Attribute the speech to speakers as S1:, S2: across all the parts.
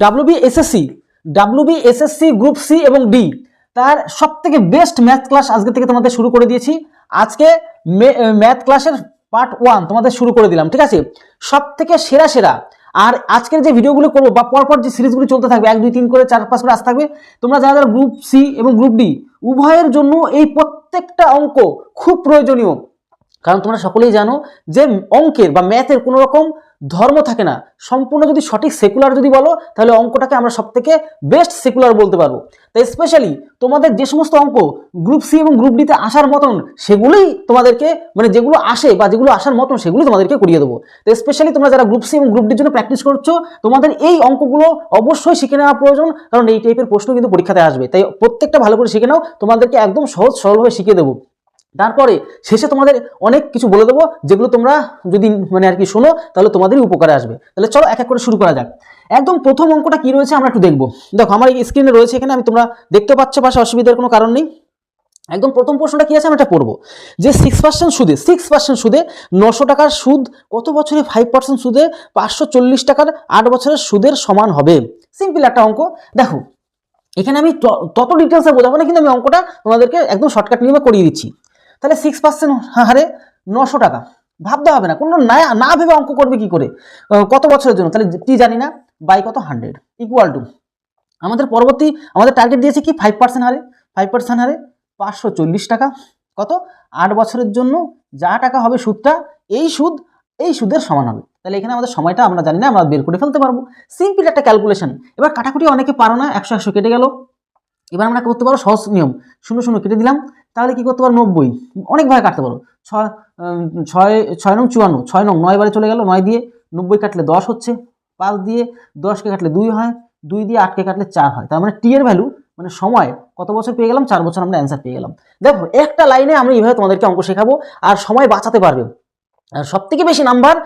S1: WBSSC WBSSC group C এবং D তার সবথেকে বেস্ট ম্যাথ ক্লাস আজকে থেকে তোমাদের শুরু করে দিয়েছি। আজকে ম্যাথ ক্লাসের পার্ট 1 তোমাদের শুরু করে দিলাম, ঠিক আছে? সবথেকে সেরা সেরা আর আজকের যে ভিডিওগুলো করবো বা পরপর যে সিরিজগুলো চলতে থাকবে 1 2 3 করে 4 5 করে আসতে থাকবে, তোমরা যারা যারা গ্রুপ সি এবং গ্রুপ ডি উভয়ের জন্য এই প্রত্যেকটা অঙ্ক খুব প্রয়োজনীয়। কারণ তোমরা সকলেই জানো যে অঙ্কের বা ম্যাথের কোনো রকম ধর্ম থাকে না। সম্পূর্ণ যদি সঠিক সেকুলার যদি বলো তাহলে অঙ্কটাকে আমরা সবথেকে বেস্ট সেকুলার বলতে পারবো। তাই স্পেশালি তোমাদের যে সমস্ত অঙ্ক গ্রুপ সি এবং গ্রুপ ডিতে আসার মতন সেগুলোই তোমাদেরকে মানে যেগুলো আসে বা যেগুলো আসার মতন সেগুলো তোমাদেরকে করিয়ে দেবো। তো স্পেশালি তোমরা যারা গ্রুপ সি এবং গ্রুপ ডির জন্য প্র্যাকটিস করছো তোমাদের এই অঙ্কগুলো অবশ্যই শিখে নেওয়া প্রয়োজন, কারণ এই টাইপের প্রশ্ন কিন্তু পরীক্ষাতে আসবে। তাই প্রত্যেকটা ভালো করে শিখে নাও, তোমাদেরকে একদম সহজ সরলভাবে শিখিয়ে দেবো। তারপরে শেষে তোমাদের অনেক কিছু বলে দেবো যেগুলো তোমরা যদি মানে আর কি শোনো তাহলে তোমাদেরই উপকারে আসবে। তাহলে চলো এক এক করে শুরু করা যাক। একদম প্রথম অঙ্কটা কি রয়েছে আমরা একটু দেখবো। দেখো আমার এই স্ক্রিনে রয়েছে, এখানে আমি তোমরা দেখতে পাচ্ছ, পাশে অসুবিধার কোনো কারণ নেই। একদম প্রথম প্রশ্নটা কি আছে আমরা এটা পড়বো যে 6% সুদে 6% সুদে 900 টাকার সুদ কত বছরে 5% সুদে 540 টাকার 8 বছরের সুদের সমান হবে। সিম্পল একটা অঙ্ক। দেখো এখানে আমি তত ডিটেলসে বোঝাবো না, কিন্তু আমি অঙ্কটা তোমাদেরকে একদম শর্টকাট নিয়মে করিয়ে দিচ্ছি। তাহলে 6% হারে 900 টাকা ভাবতে হবে না, কোনো না ভেবে অঙ্ক করবে কি করে, কত বছরের জন্য, তাহলে টি জানি না, বাই কত 100 ইকুয়াল টু আমাদের টার্গেট দিয়েছে কি 5% হারে 5% হারে 540 টাকা কত 8 বছরের জন্য যা টাকা হবে সুদটা এই সুদের সমান হবে। তাহলে এখানে আমাদের সময়টা আমরা জানি না, আমরা বের করে ফেলতে পারবো। সিম্পল একটা ক্যালকুলেশন। এবার কাটাকুটি অনেকে পারো না, 100 100 কেটে গেল। এবার আমরা করতে পারো সহজ নিয়ম, 0 0 কেটে দিলাম, তাহলে কি করতে পারো 90 অনেকভাবে কাটতে পারো। 6 6 9 54 6 9 9 বারে চলে গেল, 9 দিয়ে 90 কাটলে 10 হচ্ছে, 5 দিয়ে 10কে কাটলে 2 হয়, 2 দিয়ে 8কে কাটলে 4 হয়। তার মানে টি এর ভ্যালু মানে সময় কত বছর পেয়ে গেলাম, 4 বছর আমরা অ্যান্সার পেয়ে গেলাম। দেখো একটা লাইনে আমরা এইভাবে তোমাদেরকে অঙ্ক শেখাবো আর সময় বাঁচাতে পারবে। আর সবথেকে বেশি নাম্বার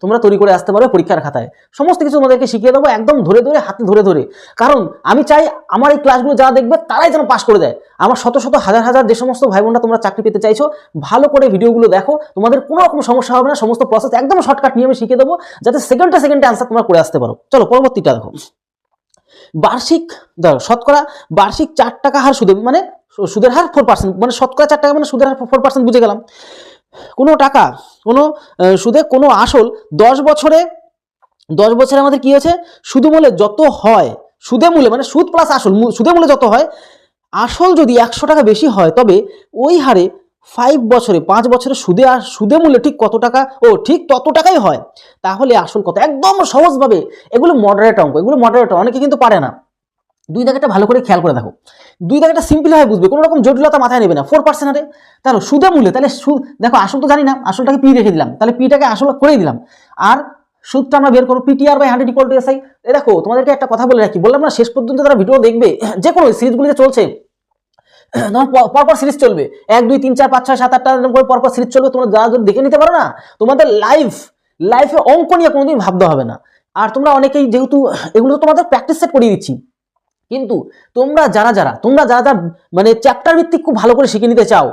S1: তোমরা তৈরি করে আসতে পারবে পরীক্ষার খাতায়। সমস্ত কিছু তোমাদেরকে শিখিয়ে দেবো একদম ধরে ধরে, হাতে ধরে ধরে। কারণ আমি চাই আমার এই ক্লাসগুলো যারা দেখবে তারাই যেন পাস করে দেয়। আমার শত শত হাজার হাজার যে সমস্ত ভাই বোনরা তোমরা চাকরি পেতে চাইছো, ভালো করে ভিডিওগুলো দেখো, তোমাদের কোনো রকম সমস্যা হবে না। সমস্ত প্রসেস একদম শর্টকাট নিয়মে শিখিয়ে দেবো, যাতে সেকেন্ডে আনসার তোমরা করে আসতে পারো। চলো পরবর্তীটা দেখো। বার্ষিক ধরো শতকরা বার্ষিক 4 টাকা হার সুদে, মানে সুদের হার 4%, মানে শতকরা 4 টাকা মানে সুদের হার 4% বুঝে গেলাম। কোনো টাকা কোনো সুদে কোনো আসল 10 বছরে আমাদের কি হয়েছে, সুদ মূল্যে যত হয়, সুদে মূল্যে মানে সুদ প্লাস আসল, সুদে মূল্যে যত হয়, আসল যদি 100 টাকা বেশি হয় তবে ওই হারে 5 বছরে সুদে মূল্যে ঠিক কত টাকা, ঠিক তত টাকাই হয়। তাহলে আসল কত, একদম সহজভাবে। এগুলো মডারেট অঙ্ক, অনেকে কিন্তু পারে না। 2 দাগেটা ভালো করে খেয়াল করে দেখো, 2 দাগেটা সিম্পল ভাবে বুঝবে, কোনো রকম জটিলতা মাথায় নেবে না। 4% হারে তাহলে সুদে মূল্যে, তাহলে দেখো আসল তো জানি না, আসলটাকে পি রেখে দিলাম, তাহলে পিটাকে আসল করেই দিলাম, আর সুদটা আমরা বের করবো PTR by 100 equal to SI. দেখো তোমাদেরকে একটা কথা বলে রাখি, বললাম না শেষ পর্যন্ত যারা ভিডিও দেখবে, যে কোনো সিরিজগুলো যে চলছে তোমার পরপর সিরিজ চলবে, 1 2 3 4 5 6 7 8টা করে পরপর সিরিজ চলবে। তোমরা যারা যদি দেখে নিতে পারো না, তোমাদের লাইফে অঙ্ক নিয়ে কোনোদিন ভাবতে হবে না। আর তোমরা অনেকেই যেহেতু এগুলো তোমাদের প্র্যাকটিস সেট করিয়ে দিচ্ছি, কিন্তু তোমরা যারা মানে চ্যাপ্টার ভিত্তিক খুব ভালো করে শিখে নিতে চাও,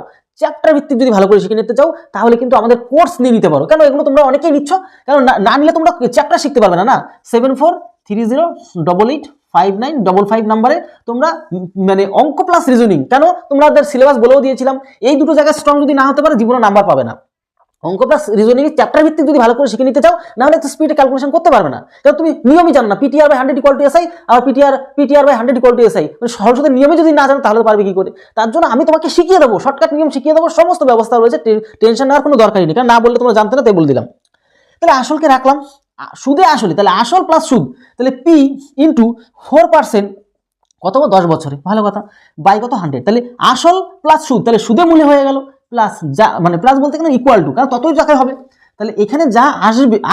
S1: যদি ভালো করে শিখে নিতে চাও তাহলে কিন্তু আমাদের কোর্স নিয়ে নিতে পারো। কেন এগুলো তোমরা অনেকেই নিচ্ছ, কারণ না নিলে তোমরা চ্যাপ্টার শিখতে পারবে না। 7430885955 নাম্বারে তোমরা মানে অঙ্ক প্লাস রিজনিং, কেন তোমাদের সিলেবাস বলেও দিয়েছিলাম, এই দুটো জায়গায় স্ট্রং যদি না হতে পারে জীবনে নাম্বার পাবে না। অঙ্ক প্লাস রিজনিং চ্যাপ্টার ভিত্তিক যদি ভালো করে শিখে নিতে চাও, না হলে তো স্পিডে ক্যালকুলেশন করতে পারবে না, কারণ তুমি নিয়মই জানো না। PTR by 100 equal to SI আর PTR by 100 equal to SI, মানে সহজ সুদের নিয়মে যদি না জানো তাহলে পারবে কি করে। তার জন্য আমি তোমাকে শিখিয়ে দেবো, শর্টকাট নিয়ম শিখিয়ে দেবো, সমস্ত ব্যবস্থা রয়েছে, টেনশন নেওয়ার কোনো দরকারই নেই। কারণ না বললে তোমরা জানতে না, তাই বলে দিলাম। তাহলে আসলকে রাখলাম, সুদে আসলে, তাহলে আসল প্লাস সুদ, তাহলে পি ইন্টু 4% কত 10 বছরে, ভালো কথা, বাই কত 100, তাহলে আসল প্লাস সুদ, তাহলে সুদে মূল্য হয়ে গেল, প্লাস যা মানে প্লাস বলতে গেলে ইকুয়াল টু, কারণ ততই টাকা হবে। তাহলে এখানে যা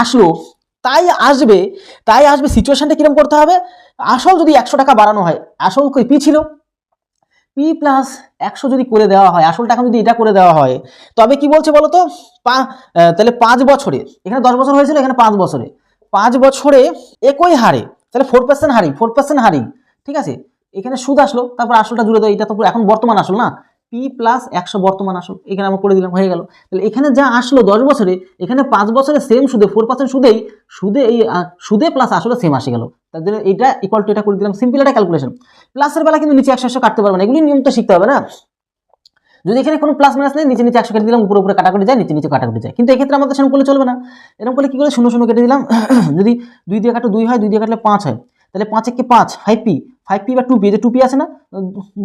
S1: আসলো তাই আসবে। সিচুয়েশনটা কিরকম করতে হবে, আসল যদি 100 টাকা বাড়ানো হয়, আসল পি ছিল, পি প্লাস 100 যদি করে দেওয়া হয়, আসল টাকা যদি এটা করে দেওয়া হয়, তবে কি বলছে বলো তো, তাহলে 5 বছরে, এখানে 10 বছর হয়েছিল, এখানে 5 বছরে একই হারে, তাহলে 4% হারি, ঠিক আছে। এখানে সুদ আসলো, তারপর আসলটা জুড়ে দেয়, এটা তো এখন বর্তমান আসল না, পি প্লাস 100 বর্তমান আসল, এখানে আমরা করে দিলাম, হয়ে গেল। তাহলে এখানে যা আসলো 10 বছরে, এখানে 5 বছরে সেম সুদে 4% সুদে এই সুদে প্লাস আসলে সেম আসে গেল। তার জন্য এটা ইকুয়াল টু এটা করে দিলাম, সিম্পল একটা ক্যালকুলেশন। প্লাসের বেলা কিন্তু নিচে 100 কাটতে পারবে না, এগুলি নিয়ম তো শিখতে হবে না। যদি এখানে কোনো প্লাস মাইনাস নেই, নিচে 100 কেটে দিলাম, উপরে কাটাকাটি যায়, নিচে কাটাকাটি যায়। কিন্তু এক্ষেত্রে আমাদের সেরকম করলে চলবে না। এরকম করলে কি করে 0 কেটে দিলাম, যদি 2 দিয়ে কাটো 2 হয়, 2 দিয়ে কাটলে 5 হয়, তাহলে 5 একে 5, 5p বা 2p, যে 2p আছে না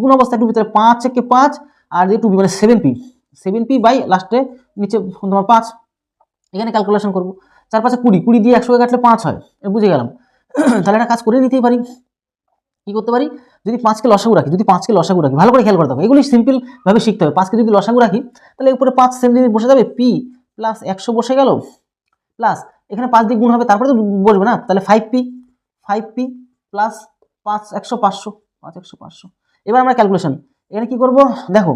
S1: গুণ অবস্থায় 2p, তাহলে 5 একে 5 আর যে 2p মানে 7p বাই লাস্টে নিচে তোমার 5। এখানে ক্যালকুলেশন করবো, 4 5 20 দিয়ে 100 কাটলে 5 হয়, বুঝে গেলাম। তাহলে একটা কাজ করে নিতেই পারি, কি করতে পারি, যদি 5কে লসাগু রাখি, ভালো করে খেয়াল করে দেখো, এগুলি সিম্পল ভাবে শিখতে হবে। 5কে যদি লসাগু রাখি, তাহলে উপরে 5 সেম জিনিস বসে যাবে, p প্লাস 100 বসে গেল, প্লাস এখানে 5 দিয়ে গুণ হবে, তারপরে তো বসবে না, তাহলে 5p প্লাস 5 100 500। এবার আমরা ক্যালকুলেশন এখানে কি করব, দেখো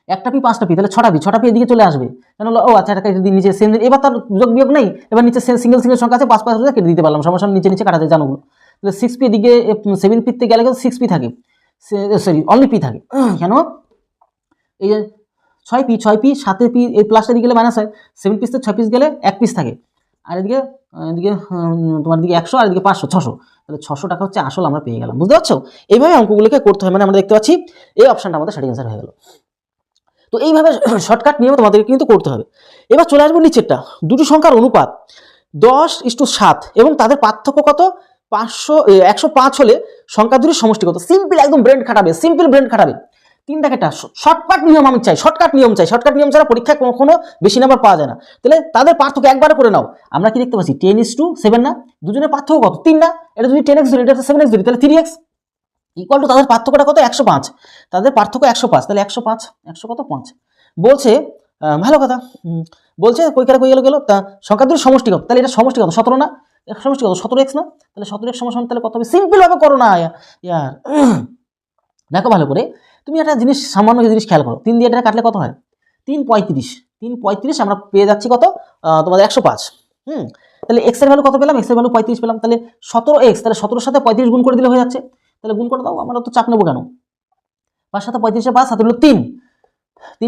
S1: একটা পি 5টা পি, তাহলে 6টা পি এদিকে চলে আসবে, কেন ও আচ্ছা এটা কেটে দিই নিচে সেম, এবার তার যোগ বিয়োগ নেই, এবার নিচে সিঙ্গেল সংখ্যা আছে, 5 কেটে দিতে পারলাম, সমস্যা নিচে কাটা যায়, জানো। তাহলে 6p এদিকে 7p তে গেলে 6p থাকে, সরি অনলি পি থাকে, কেন এই যে 6p 7 পি, এই প্লাসটা দিকে গেলে মাইনাস হয়, 7 পিস 6 পিস গেলে 1 পিস থাকে, আর এদিকে তোমার দিকে 100 আর এদিকে 500 600, তাহলে 600 টাকা হচ্ছে আসল, আমরা পেয়ে গেলাম। বুঝতে পারছো, এইভাবে অঙ্কগুলোকে করতে হয়, মানে আমরা দেখতে পাচ্ছি এই অপশনটা আমাদের সঠিক অ্যান্সার হয়ে গেল। তো এইভাবে শর্টকাট নিয়মে তোমাদেরকে কিন্তু করতে হবে। এবার চলে আসবো নিচেরটা, দুটো সংখ্যার অনুপাত 10:7 এবং তাদের পার্থক্য কত, 105 হলে সংখ্যা দুটির সমষ্টি কত। সিম্পল একদম ব্রেন খাটাবে, 3টাকে শর্টকাট নিয়ম আমি চাই, শর্টকাট নিয়ম ছাড়া পরীক্ষায় কখনো বেশি নাম্বার পাওয়া যায় না। তাহলে তাদের পার্থক্য একবারে করে নাও, আমরা কি দেখতে পাচ্ছি 10:7 না, দুজনের পার্থক্য কত 3 না, এটা যদি 10x ধরি, এটা 7x ধরি, তাহলে 3x ইকুয়াল টু তাদের পার্থক্যটা কত 105, তাদের পার্থক্য 105, তাহলে 100 কত 5 বলছে, ভালো কথা বলছে, কই গেল তা সংখ্যা দুটোর সমষ্টি কত, তাহলে এটা সমষ্টি কত 17 না, সমষ্টি কত 17x না, তাহলে 17x সমান তাহলে কত হবে, সিম্পল ভাবে করো না ইয়ার। দেখো ভালো করে তুমি একটা জিনিস, সামান্য জিনিস খেয়াল করো, 3 দিয়ে এটা কাটলে কত হয় 3 35 আমরা পেয়ে যাচ্ছি কত তোমাদের 105। তাহলে x এর ভ্যালু কত পেলাম, x এর ভ্যালু 35 পেলাম, তাহলে 17x, তাহলে 17 সাথে 35 গুণ করে দিলে হয়ে যাচ্ছে, তাহলে গুণ করে দাও, আমরা তো চাপ নেবো কেন, 5 সাথে 35 5 7 হলো 3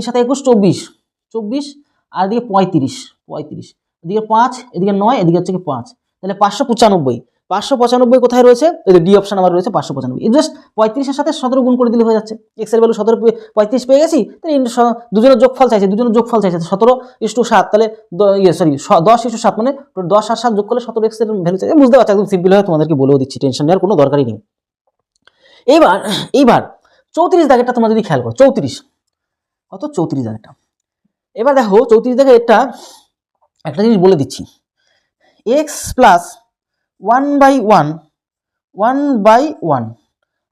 S1: সাথে 21 24 আর এদিকে 35 এদিকে 5 এদিকে 9 এদিকে হচ্ছে কি 5, তাহলে 595 কোথায় রয়েছে, এই যে ডি অপশন আমার রয়েছে 595, এই জাস্ট 35 এর সাথে 17 গুণ করে দিলে হয়ে যাচ্ছে, x এর ভ্যালু 17 35 পেয়ে গেছি, তাহলে দুজনের যোগফল চাইছে 17:7, তাহলে 10:7 মানে 10 আর 7 যোগ করলে 17x এর ভ্যালু চাইছে। বুঝতে পারছো, একদম সিম্পল হয়, তোমাদেরকে বলেও দিচ্ছি, টেনশন নেওয়ার কোনো দরকারই নেই। এইবার 34 দাগেরটা তোমরা যদি খেয়াল করো, 34 দাগেরটা, এবার দেখো 34 দাগে একটা জিনিস বলে দিচ্ছি, x প্লাস 1/1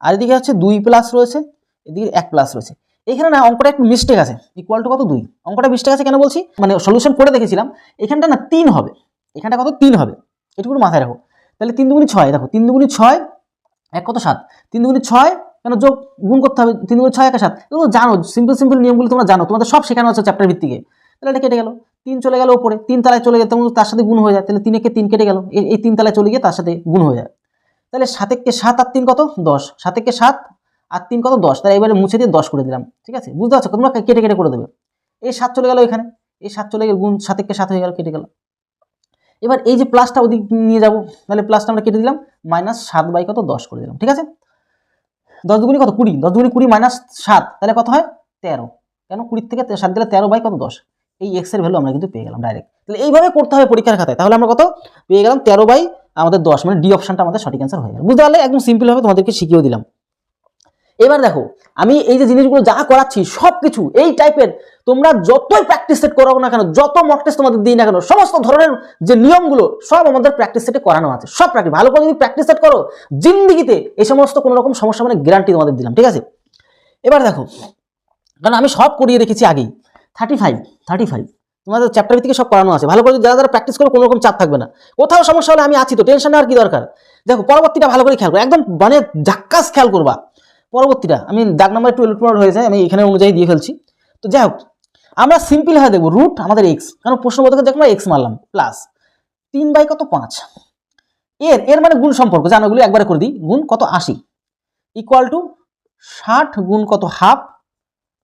S1: আর এদিকে হচ্ছে 2 প্লাস রয়েছে, এদিকে 1 প্লাস রয়েছে, এখানে না অঙ্কটা একটু মিস্টেক আছে, ইকুয়াল টু কত 2, অঙ্কটা মিস্টেক আছে কেন বলছি, মানে সলিউশন করে দেখেছিলাম, এখানটা না 3 হবে, এখানটা কত 3 হবে, এটুকু মাথায় রাখো। তাহলে 3 দুগুণে 6, দেখো 3 দুগুণে 6 1 কত 7, 3 দুগুণে 6 কেন যোগ গুণ করতে হবে, 3 দুগুণে 6 1 7, এগুলো জানো, সিম্পল নিয়মগুলো তোমরা জানো, তোমাদের সব শেখানো আছে চ্যাপ্টার ভিত্তিকে। তাহলে এটা কেটে গেল, 3 চলে গেল উপরে, 3 তলায় চলে গেল, তার সাথে গুণ হয়ে যায়, তাহলে 3 একে 3 কেটে গেল, এই 3 তলায় চলে গিয়ে তার সাথে গুণ হয়ে যায়, তাহলে 7 একে 7 আর 3 কত 10, 7 একে 7 আর 3 কত 10, তাহলে এবারে মুছে দিয়ে 10 করে দিলাম, ঠিক আছে, বুঝতে পারছো, তোমরা কেটে করে দেবে, এই 7 চলে গেল এখানে, এই 7 চলে গেল, গুণ 7 একে 7 হয়ে গেল, কেটে গেল। এবার এই যে প্লাসটা ওদিক নিয়ে যাবো, তাহলে প্লাসটা আমরা কেটে দিলাম, -7 বাই কত 10 করে দিলাম, ঠিক আছে, 10 দুগুণে কত 20, 10 দুগুণে 20 -7, তাহলে কত হয় 13, কেন 20 থেকে 7 গেলে 13 বাই কত 10, এই x এর ভ্যালু আমরা কিন্তু পেয়ে গেলাম ডাইরেক্ট। তাহলে এইভাবে করতে হবে পরীক্ষার খাতায়, তাহলে আমরা কত পেয়ে গেলাম 13 বাই আমাদের 10, মানে ডি অপশনটা আমাদের সঠিক অ্যান্সার হয়ে গেল। বুঝতে পারলে, একদম সিম্পল ভাবে তোমাদেরকে শিখিয়ে দিলাম। এবার দেখো আমি এই যে জিনিসগুলো যা করাচ্ছি সবকিছু এই টাইপের, তোমরা যতই প্র্যাকটিস সেট করাও না কেন, যত মক টেস্ট তোমাদের দিই না কেন, সমস্ত ধরনের যে নিয়মগুলো সব আমাদের প্র্যাকটিস সেটে করানো আছে, সব প্র্যাকটিস ভালো করে যদি প্র্যাকটিস সেট করো, জিন্দিগিতে এই সমস্ত কোনো রকম সমস্যা মানে গ্যারান্টি তোমাদের দিলাম, ঠিক আছে। এবার দেখো, কারণ আমি সব করিয়ে রেখেছি আগেই, 35 তোমাদের চ্যাপ্টার ভিত্তিকে সব করানো আছে, ভালো করে যারা প্র্যাকটিস করো কোনো রকম চাপ থাকবে না, কোথাও সমস্যা হলে আমি আছি তো, টেনশন নেওয়ার কি দরকার। দেখো পরবর্তীটা ভালো করে খেয়াল করো, একদম মানে ঝাক্কাস খেয়াল করবা পরবর্তীটা, আমি দাগ নাম্বার একটু এলোটপালট হয়েছে, আমি এখানে অনুযায়ী দিয়ে ফেলছি। তো যাই হোক, আমরা সিম্পল হয়ে দেখবো রুট আমাদের এক্স, কারণ প্রশ্ন মতো দেখো এক্স মারলাম, প্লাস 3 বাই কত 5, এর মানে গুণ সম্পর্ক জানো, এগুলো একবারে করে দিই, গুণ কত 80 ইকুয়াল টু 60 গুণ কত হাফ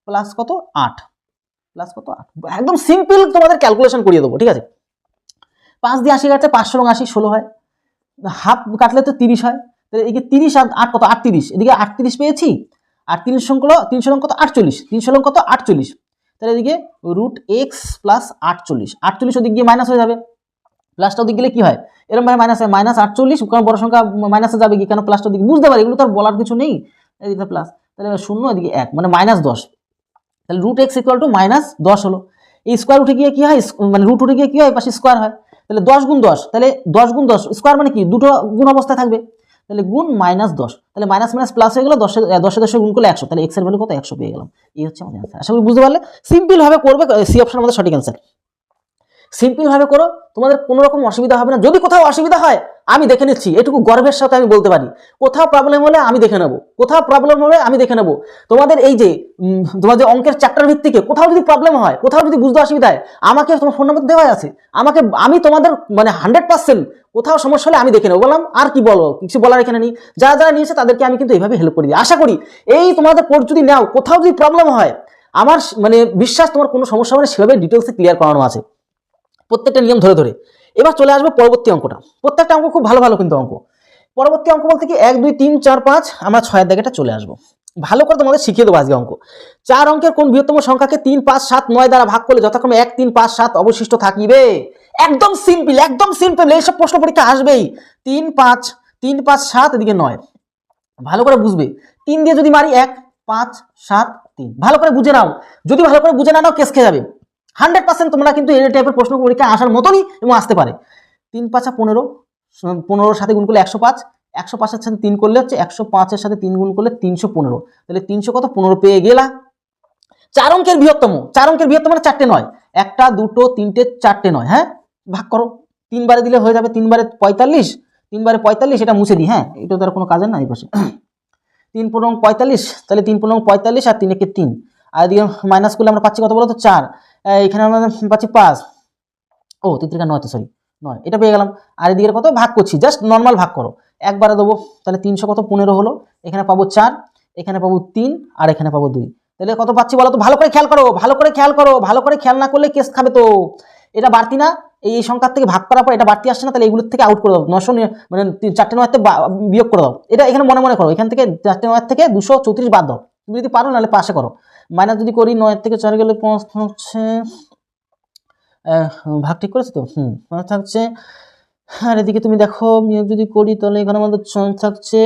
S1: প্লাস কত 8, প্লাস কত 8, একদম সিম্পল তোমাদের ক্যালকুলেশন করিয়ে দেবো, ঠিক আছে। 5 দিয়ে 80 কাটলে 500 রং 80 16 হয়, হাফ কাটলে তো 30 হয়, তাহলে এদিকে 30 আর 8 কত 38, এদিকে 38 পেয়েছি, আর 300 রং কত 48, 300 রং কত 48, তাহলে এদিকে রুট এক্স প্লাস 48, 48 ওদিক গিয়ে মাইনাস হয়ে যাবে, প্লাসটা ওদিক গেলে কি হয় এরকম ভাবে মাইনাস হয়, মাইনাস 48, কারণ বড় সংখ্যা মাইনাসে যাবে কি, কেন প্লাসটা ওদিকে বুঝতে পারি, এগুলো তো আর বলার কিছু নেই, এদিকে প্লাস, তাহলে 0 এদিকে 1 মানে -10, তাহলে রুট এক্স ইকুয়াল টু -10 হলো। এই স্কোয়ার উঠে গিয়ে কি হয়, মানে রুট উঠে গিয়ে কি হয়, পাশে স্কোয়ার হয়, তাহলে 10 গুণ 10, তাহলে 10 গুণ 10 স্কোয়ার মানে কি দুটো গুণ অবস্থায় থাকবে, তাহলে গুণ -10, তাহলে মাইনাস মাইনাস প্লাস হয়ে গেল, 10 গুণ করলে 100, তাহলে এক্স এর ভ্যালু কত 100 পেয়ে গেলাম। এই হচ্ছে আমাদের অ্যান্সার। আশা করি বুঝতে পারলে, সিম্পল ভাবে করবে, সি অপশন আমাদের সঠিক অ্যান্সার। সিম্পল ভাবে করো, তোমাদের কোনো রকম অসুবিধা হবে না। যদি কোথাও অসুবিধা হয় আমি দেখে নিচ্ছি, এটুকু গর্বের সাথে আমি বলতে পারি, কোথাও প্রবলেম হলে আমি দেখে নেব, কোথাও প্রবলেম হলে আমি দেখে নেব। তোমাদের এই যে তোমাদের অঙ্কের চ্যাপ্টার ভিত্তিকে কোথাও যদি প্রবলেম হয়, কোথাও যদি বুঝতে অসুবিধা হয়, আমাকে তোমার ফোন নাম্বার দেওয়া আছে, আমি তোমাদের মানে 100% কোথাও সমস্যা হলে আমি দেখে নেবো। বললাম আর কি বলো, কিছু বলার এখানে নেই। যারা যারা নিয়েছে তাদেরকে আমি কিন্তু এইভাবে হেল্প করে দিই। আশা করি এই তোমাদের কোর্স যদি নাও, কোথাও যদি প্রবলেম হয়, আমার মানে বিশ্বাস তোমার কোনো সমস্যা মানে সেভাবে ডিটেলসে ক্লিয়ার করানো আছে প্রত্যেকটা নিয়ম ধরে ধরে। এবার চলে আসবো পরবর্তী অঙ্কটা। প্রত্যেকটা অঙ্ক খুব ভালো ভালো কিন্তু অঙ্ক। পরবর্তী অঙ্ক বলতে কি 1 2 3 4 5, আমরা 6 দাগেটা চলে আসবো। ভালো করে তোমাদের শিখিয়ে দেবো আজকে অঙ্ক। 4 অঙ্কের কোন বৃহত্তম সংখ্যাকে 3 5 7 9 দ্বারা ভাগ করলে যথাক্রমে 1 3 5 7 অবশিষ্ট থাকিবে। একদম সিম্পল, একদম সিম্পল, এইসব প্রশ্ন পরীক্ষা আসবেই। 3 5 7 এদিকে 9, ভালো করে বুঝবে। 3 দিয়ে যদি মারি 1 5 7 3, ভালো করে বুঝে নাও। যদি ভালো করে বুঝে না নাও কেস খেয়ে যাবে। 100% তোমরা কিন্তু এই টাইপের প্রশ্ন পরীক্ষা আসার মতনই এবং আসতে পারে। 3 5 15, 15 সাথে গুণ করলে 105, 105 এর সাথে 3 করলে হচ্ছে 105 এর সাথে 3 গুণ করলে 315, তাহলে 300 কত 15 পেয়ে গেলা। 4 অঙ্কের বৃহত্তম, 4 অঙ্কের বৃহত্তম মানে 4টে 9, 1টা 2টো 3টে 4টে 9, হ্যাঁ ভাগ করো, 3 বারে দিলে হয়ে যাবে, 3 বারে 45, 3 বারে 45, এটা মুছে দিই, হ্যাঁ এটা তো আর কোনো কাজের না। এই পাশে 3 15 45, তাহলে 3 15 45 আর 3 একে 3, আর এদিকে মাইনাস করলে আমরা পাচ্ছি কত বলো তো 4, এখানে আমরা পাচ্ছি 5, ও 3 3 9, তো সরি 9, এটা পেয়ে গেলাম। আর এদিকে কত ভাগ করছি, জাস্ট নর্মাল ভাগ করো, একবারে দেবো, তাহলে 300 কত 15 হলো, এখানে পাবো 4, এখানে পাবো 3, আর এখানে পাবো 2, তাহলে কত পাচ্ছি বলো তো, ভালো করে খেয়াল করো, ভালো করে খেয়াল করো, ভালো করে খেয়াল না করলে কেস খাবে। তো এটা বাড়তি না, এই সংখ্যার থেকে ভাগ করার পর এটা বাড়তি আসছে না, তাহলে এগুলোর থেকে আউট করে দাও, 900 মানে 4টে 9 থেকে বিয়োগ করে দাও। এটা এখানে মনে মনে করো, এখান থেকে 4টে 9 থেকে 234 বাদ দাও, তুমি যদি পারো, নাহলে পাশে করো। মাইনাস যদি করি 9 থেকে 4 গেলে 5 হচ্ছে, ভাগ ঠিক করেছো তো, 5 থাকছে। আর এদিকে তুমি দেখো বিয়োগ যদি করি, তাহলে এখানে আমাদের 6 থাকছে,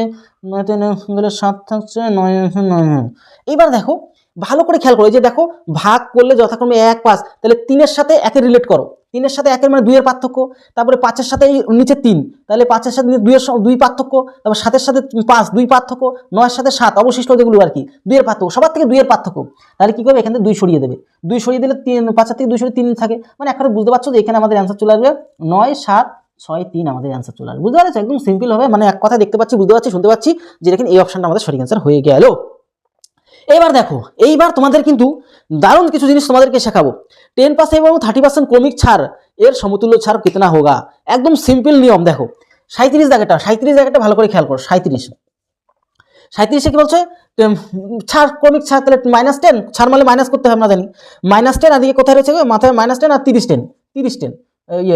S1: 9 তে 9 গেলে 7 থাকছে, 9। এইবার দেখো ভালো করে খেয়াল করো, যে দেখো ভাগ করলে যথাক্রমে 1 5, তাহলে 3 এর সাথে 1 এর রিলেট করো, 3 এর সাথে 1 এর মানে 2 এর পার্থক্য, তারপরে 5 এর সাথে এই নিচে 3, তাহলে 5 এর সাথে 2 এর 2 পার্থক্য, তারপর 7 এর সাথে 5 2 পার্থক্য, 9 এর সাথে 7 অবশিষ্ট যেগুলো আর কি 2 এর পার্থক্য, সবার থেকে 2 এর পার্থক্য। তাহলে কি করবে, এখান থেকে 2 সরিয়ে দেবে, 2 সরিয়ে দিলে 5 থেকে 2 সরিয়ে 3 থাকে, মানে একটা বুঝতে পারছো যে এখানে আমাদের অ্যান্সার চলে আসবে 9 7 6 3, আমাদের অ্যান্সার চলে আসবে। বুঝতে পারছো, একদম সিম্পল হবে, মানে এক কথা দেখতে পাচ্ছি, বুঝতে পারছি, শুনতে পাচ্ছি যে দেখেন এই অপশনটা আমাদের সঠিক অ্যান্সার হয়ে গেল। এবার দেখো, এইবার তোমাদের কিন্তু দারুণ কিছু জিনিস তোমাদেরকে শেখাবো। 10% এবং 30% ক্রমিক ছাড় এর সমতুল্য ছাড় কিতনা হোগা। একদম সিম্পল নিয়ম। দেখো 37 জায়গাটা ভালো করে খেয়াল করো। 37 কি বলছে, ছাড় ক্রমিক ছাড়, তাহলে -10, ছাড় মানে মাইনাস করতে হবে, আমরা জানি -10, আর দিকে কোথায় রয়েছে মাথায় -10 আর 30 10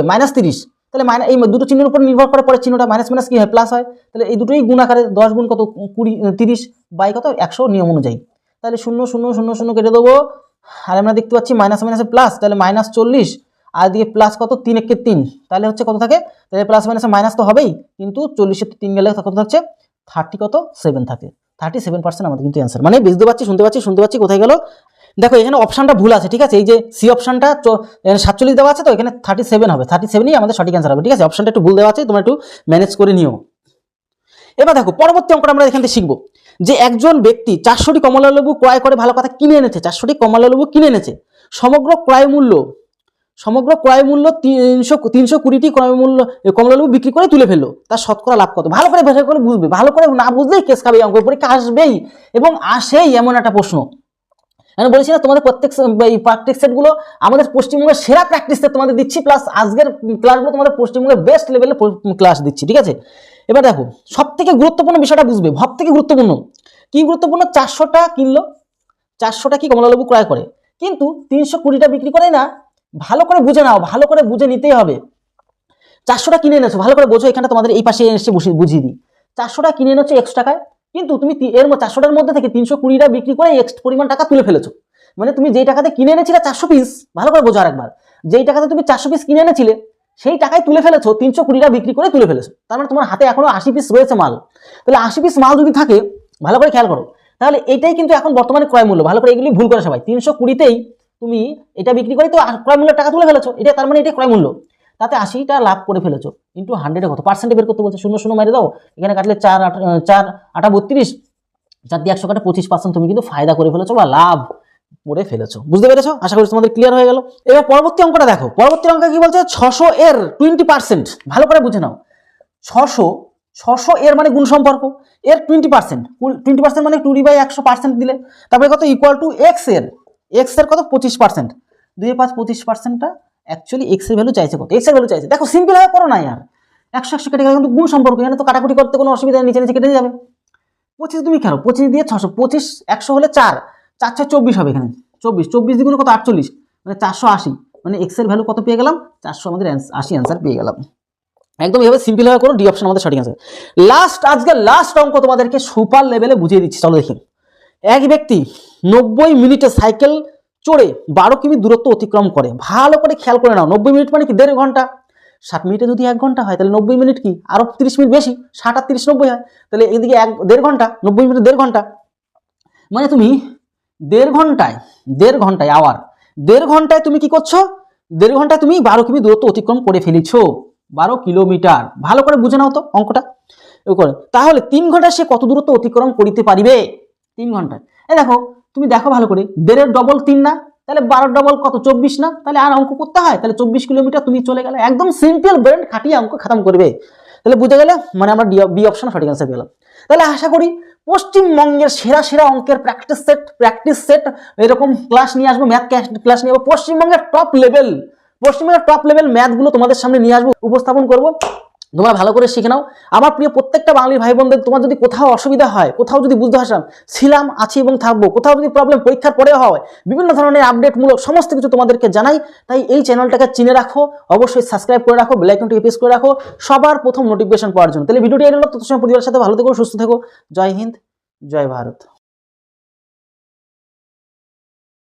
S1: -30, তাহলে এই দুটো চিহ্নের উপর নির্ভর করে পরে চিহ্নটা মাইনাস মাইনাস কি হয়, প্লাস হয়, তাহলে এই দুটোই গুণ আকারে 10 গুণ কত 20 30 বাই কত 100 নিয়ম অনুযায়ী, তাহলে 0 0 0 0 কেটে দেবো, আর আমরা দেখতে পাচ্ছি মাইনাস মাইনাসে প্লাস, তাহলে -40, আর দিয়ে প্লাস কত 3 একে 3, তাহলে হচ্ছে কত থাকে, তাহলে প্লাস মাইনাসে মাইনাস তো হবেই, কিন্তু 40 এর 3 গেলে কত থাকছে 30 কত 7 থাকে, 37% আমাদের কিন্তু অ্যান্সার। মানে বুঝতে পারছি, শুনতে পাচ্ছি কোথায় গেল। দেখো এখানে অপশনটা ভুল আছে, ঠিক আছে, এই যে সি অপশনটা 47 দেওয়া আছে, তো এখানে 37 হবে, 37ই আমাদের সঠিক অ্যান্সার হবে, ঠিক আছে। অপশনটা একটু ভুল দেওয়া আছে, তোমরা একটু ম্যানেজ করে নিও। এবার দেখো পরবর্তী অঙ্কটা আমরা এখান থেকে শিখবো, যে একজন ব্যক্তি 400টি কমলালেবু ক্রয় করে, ভালো কথা কিনে এনেছে, 400টি কমলালেবু কিনে এনেছে, সমগ্র ক্রয় মূল্য 320টি ক্রয় মূল্য কমলালেবু বিক্রি করে তুলে ফেললো, তার শতকরা লাভ কত। ভালো করে ভাষা করে বুঝবে, ভালো করে না বুঝলেই কেস খাবে, অঙ্ক পরীক্ষা আসবেই এবং আসেই এমন একটা প্রশ্ন। আমি বলছি না তোমাদের প্রত্যেক প্র্যাকটিস সেটগুলো আমাদের পশ্চিমবঙ্গের সেরা প্র্যাকটিস সেট তোমাদের দিচ্ছি, প্লাস আজকের ক্লাসগুলো তোমাদের পশ্চিমবঙ্গের বেস্ট লেভেলের ক্লাস দিচ্ছি, ঠিক আছে। এবার দেখো সব থেকে গুরুত্বপূর্ণ বিষয়টা বুঝবে, সব থেকে গুরুত্বপূর্ণ কি গুরুত্বপূর্ণ, 400টা কিনলো, 400টা কি কমলালেবু ক্রয় করে, কিন্তু 320টা বিক্রি করে না। ভালো করে বুঝে নাও, ভালো করে বুঝে নিতেই হবে। 400টা কিনে এনেছো, ভালো করে বোঝো, এখানে তোমাদের এই পাশে এসে বুঝিয়ে দিই। 400টা কিনে এনেছো X টাকায়, কিন্তু তুমি এর 400টার মধ্যে থেকে 320টা বিক্রি করে X পরিমাণ টাকা তুলে ফেলেছো। মানে তুমি যেই টাকাতে কিনে এনেছিলে 400 পিস, ভালো করে বোঝো আরেকবার, যেই টাকাতে তুমি 400 পিস কিনে এনেছিলে সেই টাকায় তুলে ফেলেছো, 320টা বিক্রি করে তুলে ফেলেছো। তার মানে তোমার হাতে এখনো 80 পিস রয়েছে মাল। তাহলে 80 পিস মাল যদি থাকে, ভালো করে খেয়াল করো, তাহলে এটাই কিন্তু এখন বর্তমানে ক্রয় মূল্য। ভালো করে এগুলি ভুল করে সবাই, 320তেই তুমি এটা বিক্রি করে তো ক্রয় মূল্যের টাকা তুলে ফেলেছো, এটা তার মানে এটা ক্রয় মূল্য, তাতে 80টা লাভ করে ফেলেছো। ইন্টু 100 কত পার্সেন্টে বের করতে বলছে, 0 মেরে দাও, এখানে কাটলে 4 8 32, 4 দিয়ে 100 কাটে 25%, তুমি কিন্তু ফায়দা করে ফেলেছো বা লাভ করে ফেলেছো। বুঝতে পেরেছো? আশা করি তোমাদের ক্লিয়ার হয়ে গেল। এবার পরবর্তী অঙ্কটা দেখো, পরবর্তী অঙ্ক কি বলছে, 600 এর 20%, ভালো করে বুঝে নাও। 600 এর মানে গুণ সম্পর্ক, এর 20% মানে 2/100% দিলে, তারপরে কত ইকুয়াল টু x এর কত 25%, 2 5 25%টা অ্যাকচুয়ালি x এর ভ্যালু চাইছে কত, x এর ভ্যালু চাইছে। দেখো সিম্পল ভাবে করো না ইয়ার, 100 কেটে গেলে কিন্তু গুণ সম্পর্ক, এখানে তো কাটাকুটি করতে কোনো অসুবিধা নেই, নিচে নিচে কেটে যাবে। 25 তুমি খেলো, 25 দিয়ে 600, 25 100 হলে 4 4 6 24 হবে, এখানে 24 দ্বিগুণে কত 48, মানে 480, মানে x এর ভ্যালু কত পেয়ে গেলাম 400, আমাদের 80 অ্যান্সার পেয়ে গেলাম। একদম এভাবে সিম্পল ভাবে করো, ডি অপশন আমাদের সঠিক অ্যান্সার। আজকে লাস্ট অঙ্ক তোমাদেরকে সুপার লেভেলে বুঝিয়ে দিচ্ছি, চলো দেখি। এক ব্যক্তি 90 মিনিটে সাইকেল চড়ে 12 কিমি দূরত্ব অতিক্রম করে। ভালো করে খেয়াল করে নাও, 90 মিনিট মানে কি 1.5 ঘন্টা, 7 মিনিটে যদি 1 ঘন্টা হয় তাহলে 90 মিনিট কি আরো 30 মিনিট বেশি, 60 আর 30 90 হয়, তাহলে এদিকে 1.5 ঘন্টা, 90 মিনিটে 1.5 ঘন্টা, মানে তুমি 1.5 ঘন্টায় 1.5 ঘন্টায় তুমি কি করছো, 1.5 ঘন্টায় তুমি 12 কিমি দূরত্ব অতিক্রম করে ফেলেছো, 12 কিলোমিটার। ভালো করে বুঝে নাও তো অঙ্কটা করে, তাহলে 3 ঘন্টায় সে কত দূরত্ব অতিক্রম করিতে পারিবে? 3 ঘন্টায়, এই দেখো তুমি দেখো ভালো করে, 1.5 ডবল 3 না, তাহলে 12 ডবল কত 24 না, তাহলে আর অঙ্ক করতে হয়, তাহলে 24 কিলোমিটার তুমি চলে গেলে, একদম সিম্পল ব্রেন খাটিয়ে অঙ্ক খতম করবে। তাহলে বুঝে গেলে, মানে আমরা বি অপশন সঠিক অ্যান্সার পেলাম। তাহলে আশা করি পশ্চিমবঙ্গের সেরা অঙ্কের প্র্যাকটিস সেট এরকম ক্লাস নিয়ে আসবো, ম্যাথ ক্লাস নিয়ে আসবো, পশ্চিমবঙ্গের টপ লেভেল ম্যাথগুলো তোমাদের সামনে নিয়ে আসবো, উপস্থাপন করবো। তোমরা ভালো করে শিখে নাও। আমার প্রিয় প্রত্যেকটা বাঙালি ভাই বোনদের, তোমার যদি কোথাও অসুবিধা হয়, কোথাও যদি বুঝতে ছিলাম, আছি এবং থাকবো, কোথাও যদি প্রবলেম পরীক্ষার পরে হয়, বিভিন্ন ধরনের আপডেটমূলক সমস্ত কিছু তোমাদেরকে জানাই। তাই এই চ্যানেলটাকে চিনে রাখো, অবশ্যই সাবস্ক্রাইব করে রাখো, বেল আইকনটিকে প্রেস করে রাখো সবার প্রথম নোটিফিকেশন পাওয়ার জন্য। তাহলে ভিডিওটি এর হলো, ততক্ষণ পরিবারের সাথে ভালো থেকো, সুস্থ থেকো। জয় হিন্দ, জয় ভারত।